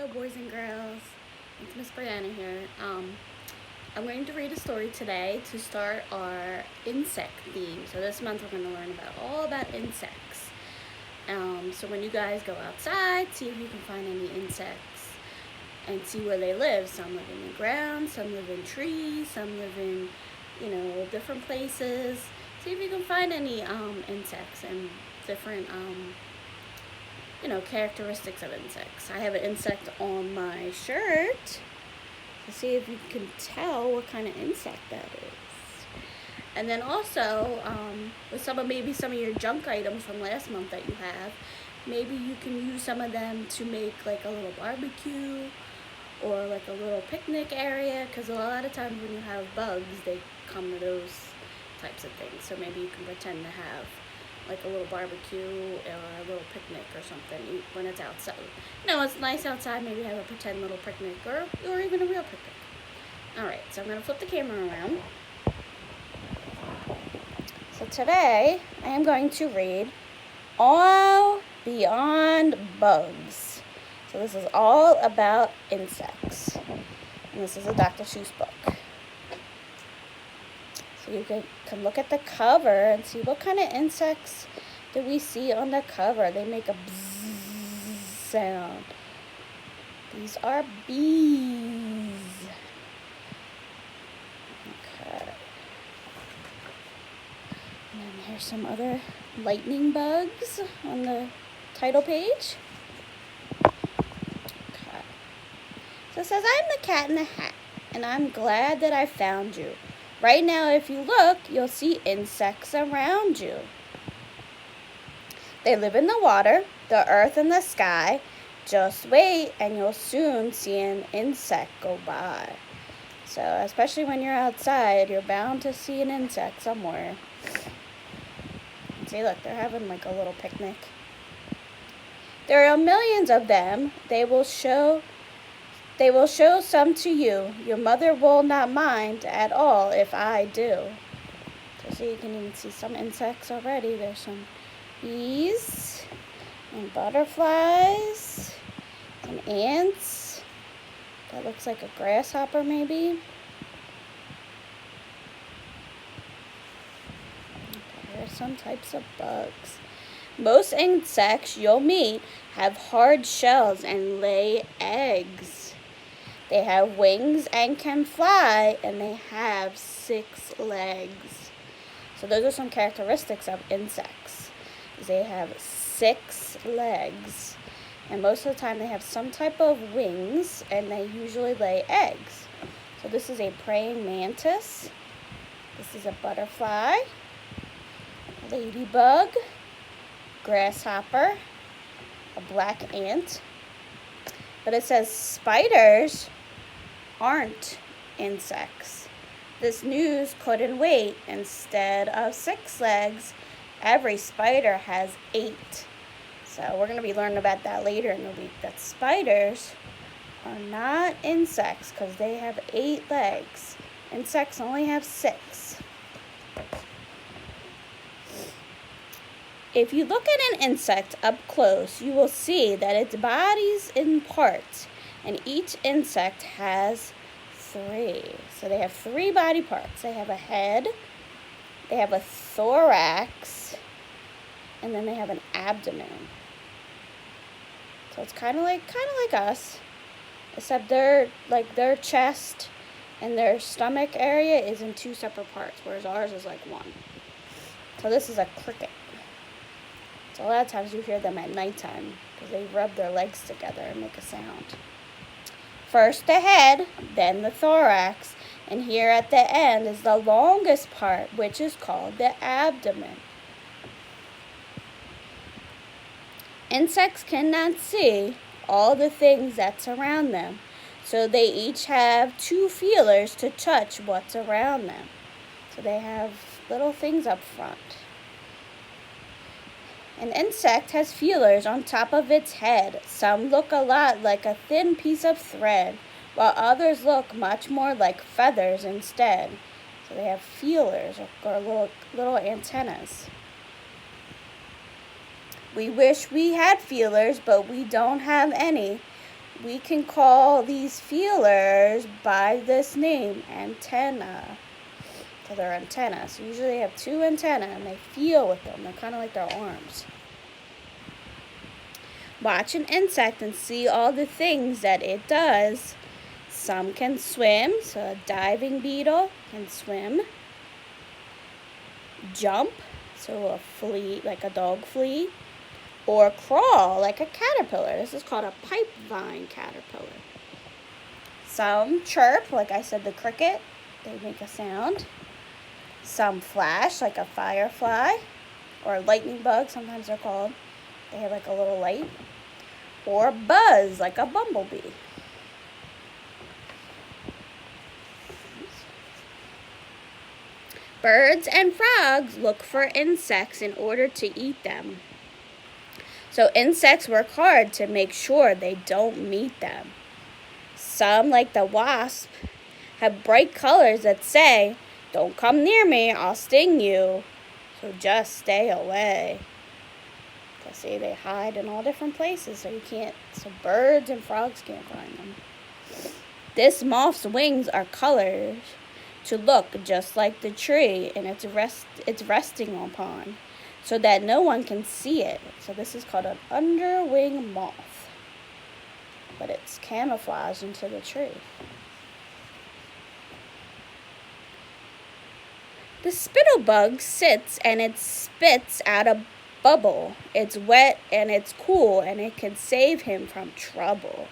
Hello, boys and girls. It's Miss Brianna here. I'm going to read a story today to start our insect theme. So this month we're going to learn all about insects. So when you guys go outside, see if you can find any insects and see where they live. Some live in the ground, some live in trees, some live in, different places. See if you can find any insects and different characteristics of insects. I have an insect on my shirt to see if you can tell what kind of insect that is. And then also, with maybe some of your junk items from last month that you have, maybe you can use some of them to make like a little barbecue or like a little picnic area, because a lot of times when you have bugs, they come to those types of things. So maybe you can pretend to have like a little barbecue or a little picnic or something when it's outside. It's nice outside. Maybe have a pretend little picnic or even a real picnic. Alright, so I'm going to flip the camera around. So today I am going to read All Beyond Bugs. So this is all about insects. And this is a Dr. Seuss book. So you can look at the cover and see what kind of insects do we see on the cover. They make a bzzz sound. These are bees. Okay. And then here's some other lightning bugs on the title page. Okay. So it says, I'm the cat in the hat, and I'm glad that I found you. Right now, if you look, you'll see insects around you. They live in the water, the earth, and the sky. Just wait, and you'll soon see an insect go by. So, especially when you're outside, you're bound to see an insect somewhere. See, look, they're having like a little picnic. There are millions of them. They will show some to you. Your mother will not mind at all if I do. So see, you can even see some insects already. There's some bees and butterflies and ants. That looks like a grasshopper maybe. Okay, there's some types of bugs. Most insects you'll meet have hard shells and lay eggs. They have wings and can fly, and they have 6 legs. So those are some characteristics of insects. They have 6 legs, and most of the time they have some type of wings, and they usually lay eggs. So this is a praying mantis. This is a butterfly, ladybug, grasshopper, a black ant. But it says spiders aren't insects. This news couldn't wait. Instead of 6 legs, every spider has 8. So we're going to be learning about that later in the week, that spiders are not insects because they have 8 legs. Insects only have 6. If you look at an insect up close, you will see that its body's in parts, and each insect has 3. So they have 3 body parts. They have a head, they have a thorax, and then they have an abdomen. So it's kind of like us, except their chest and their stomach area is in 2 separate parts, whereas ours is like 1. So this is a cricket. So a lot of times you hear them at nighttime because they rub their legs together and make a sound. First the head, then the thorax, and here at the end is the longest part, which is called the abdomen. Insects cannot see all the things that surround them, so they each have 2 feelers to touch what's around them. So they have little things up front. An insect has feelers on top of its head. Some look a lot like a thin piece of thread, while others look much more like feathers instead. So they have feelers or little antennas. We wish we had feelers, but we don't have any. We can call these feelers by this name, antenna. So they're antennas. So usually they have two antennae and they feel with them. They're kind of like their arms. Watch an insect and see all the things that it does. Some can swim, so a diving beetle can swim. Jump, so a flea, like a dog flea. Or crawl, like a caterpillar. This is called a pipe vine caterpillar. Some chirp, like I said, the cricket. They make a sound. Some flash, like a firefly. Or a lightning bug, sometimes they're called. They have like a little light. Or buzz, like a bumblebee. Birds and frogs look for insects in order to eat them. So insects work hard to make sure they don't meet them. Some, like the wasp, have bright colors that say, "Don't come near me, I'll sting you, so just stay away." So see, they hide in all different places, so birds and frogs can't find them. This moth's wings are colored to look just like the tree and it's resting upon, so that no one can see it. So this is called an underwing moth, but it's camouflaged into the tree. The spittlebug sits and it spits out a bubble. It's wet and it's cool and it can save him from trouble.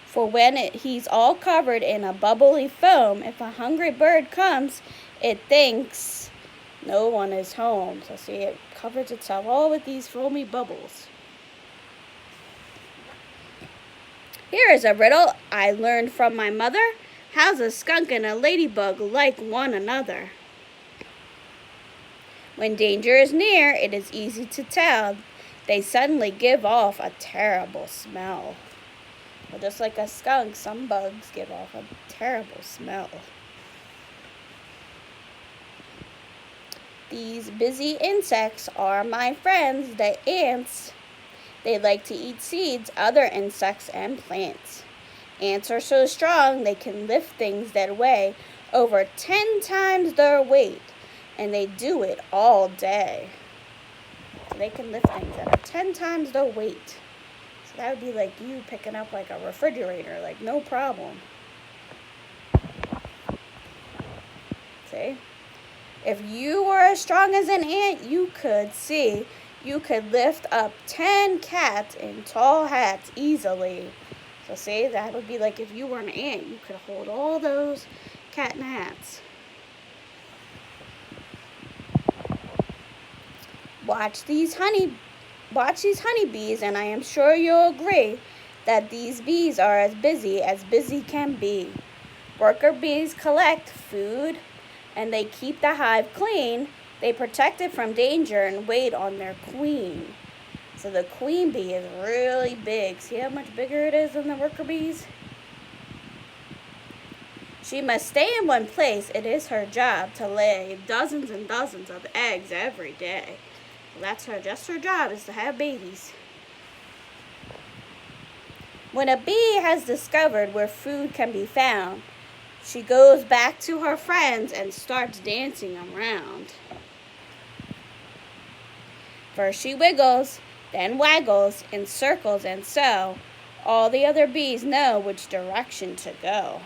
For when he's all covered in a bubbly foam, if a hungry bird comes, it thinks no one is home. So see, it covers itself all with these foamy bubbles. Here is a riddle I learned from my mother. How's a skunk and a ladybug like one another? When danger is near, it is easy to tell. They suddenly give off a terrible smell. Well, just like a skunk, some bugs give off a terrible smell. These busy insects are my friends, the ants. They like to eat seeds, other insects, and plants. Ants are so strong they can lift things that weigh over 10 times their weight, and they do it all day. So they can lift things that are 10 times their weight. So that would be like you picking up like a refrigerator, like no problem. See? If you were as strong as an ant, you could lift up 10 cats in tall hats easily. So see, that would be like if you were an ant, you could hold all those cat in hats. Watch these honeybees, and I am sure you'll agree that these bees are as busy can be. Worker bees collect food, and they keep the hive clean. They protect it from danger and wait on their queen. So the queen bee is really big. See how much bigger it is than the worker bees? She must stay in one place. It is her job to lay dozens and dozens of eggs every day. So that's her job is to have babies. When a bee has discovered where food can be found, she goes back to her friends and starts dancing around. First she wiggles, then waggles in circles, and so all the other bees know which direction to go.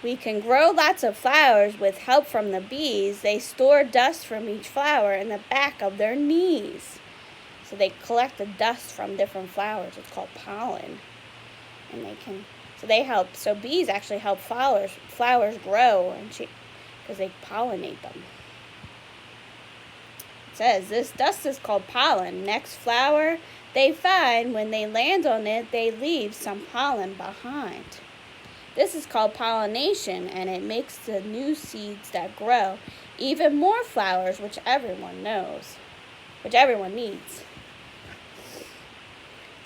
We can grow lots of flowers with help from the bees. They store dust from each flower in the back of their knees. So they collect the dust from different flowers. It's called pollen. And so bees actually help flowers grow because they pollinate them. It says this dust is called pollen. Next flower they find, when they land on it, they leave some pollen behind. This is called pollination, and it makes the new seeds that grow even more flowers, which everyone needs.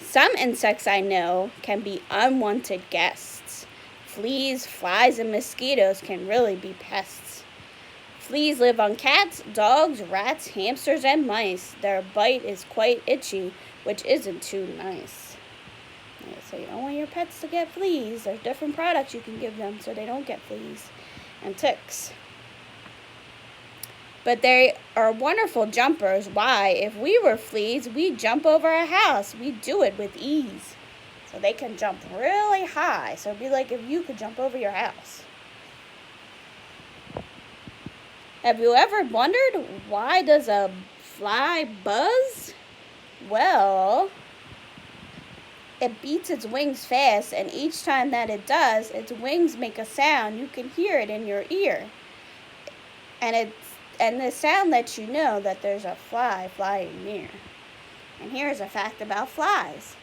Some insects I know can be unwanted guests. Fleas, flies, and mosquitoes can really be pests. Fleas live on cats, dogs, rats, hamsters, and mice. Their bite is quite itchy, which isn't too nice. So you don't want your pets to get fleas. There's different products you can give them so they don't get fleas and ticks. But they are wonderful jumpers. Why? If we were fleas, we'd jump over a house. We'd do it with ease. So they can jump really high. So it'd be like if you could jump over your house. Have you ever wondered, why does a fly buzz? Well, it beats its wings fast, and each time that it does, its wings make a sound. You can hear it in your ear. And the sound lets you know that there's a fly flying near. And here's a fact about flies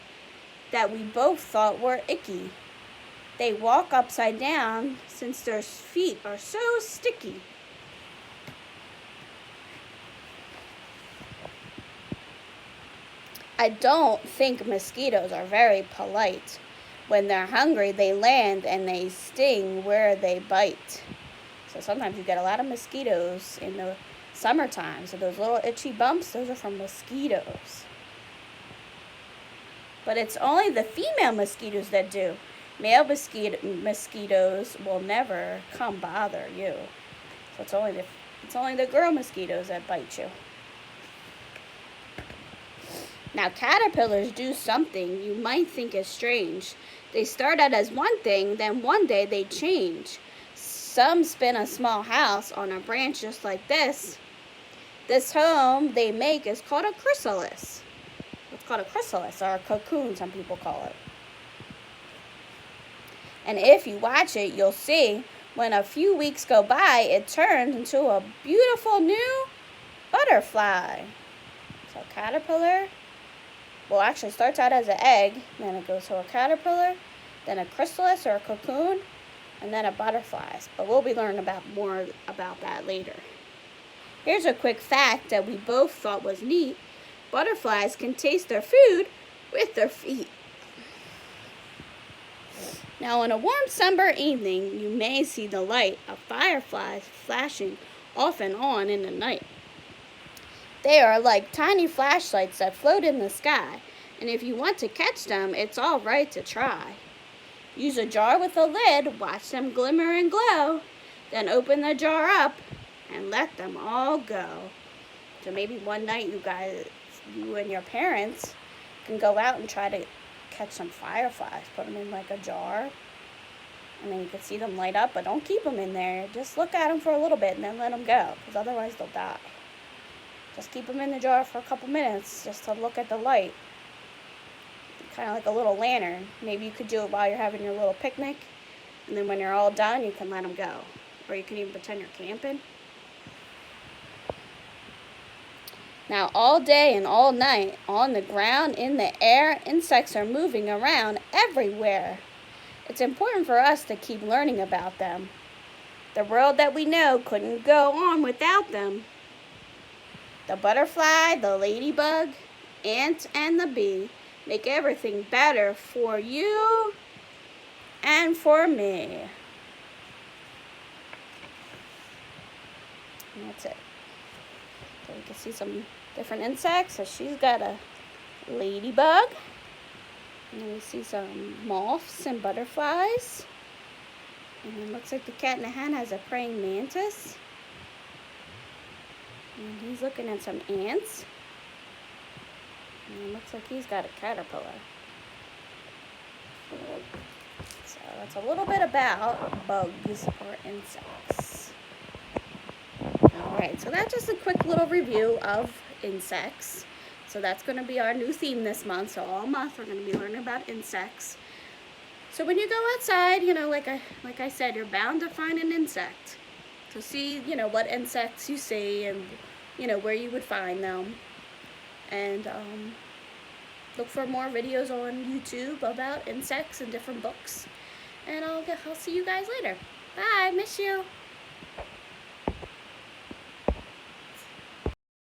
that we both thought were icky. They walk upside down since their feet are so sticky. I don't think mosquitoes are very polite. When they're hungry, they land and they sting where they bite. So sometimes you get a lot of mosquitoes in the summertime. So those little itchy bumps, those are from mosquitoes. But it's only the female mosquitoes that do. Male mosquitoes will never come bother you. So it's only the girl mosquitoes that bite you. Now, caterpillars do something you might think is strange. They start out as one thing, then one day they change. Some spin a small house on a branch just like this. This home they make is called a chrysalis. It's called a chrysalis, or a cocoon, some people call it. And if you watch it, you'll see when a few weeks go by, it turns into a beautiful new butterfly. So caterpillar, well, actually starts out as an egg, then it goes to a caterpillar, then a chrysalis or a cocoon, and then a butterfly. But we'll be learning more about that later. Here's a quick fact that we both thought was neat. Butterflies can taste their food with their feet. Now, on a warm summer evening, you may see the light of fireflies flashing off and on in the night. They are like tiny flashlights that float in the sky, and if you want to catch them, it's all right to try. Use a jar with a lid, watch them glimmer and glow, then open the jar up and let them all go. So maybe one night you and your parents can go out and try to catch some fireflies. Put them in like a jar, and then you can see them light up, but don't keep them in there. Just look at them for a little bit and then let them go, because otherwise they'll die. Just keep them in the jar for a couple minutes just to look at the light. Kind of like a little lantern. Maybe you could do it while you're having your little picnic, and then when you're all done, you can let them go. Or you can even pretend you're camping. Now, all day and all night, on the ground, in the air, insects are moving around everywhere. It's important for us to keep learning about them. The world that we know couldn't go on without them. The butterfly, the ladybug, ant, and the bee make everything better for you and for me. And that's it. So you can see some different insects. So she's got a ladybug. And then we see some moths and butterflies. And it looks like the cat in the hen has a praying mantis. And he's looking at some ants. And it looks like he's got a caterpillar. So that's a little bit about bugs or insects. Alright, so that's just a quick little review of insects. So that's going to be our new theme this month. So all month we're going to be learning about insects. So when you go outside, like I said, you're bound to find an insect. So see, what insects you see and, where you would find them. And look for more videos on YouTube about insects and different books. And I'll see you guys later. Bye, miss you.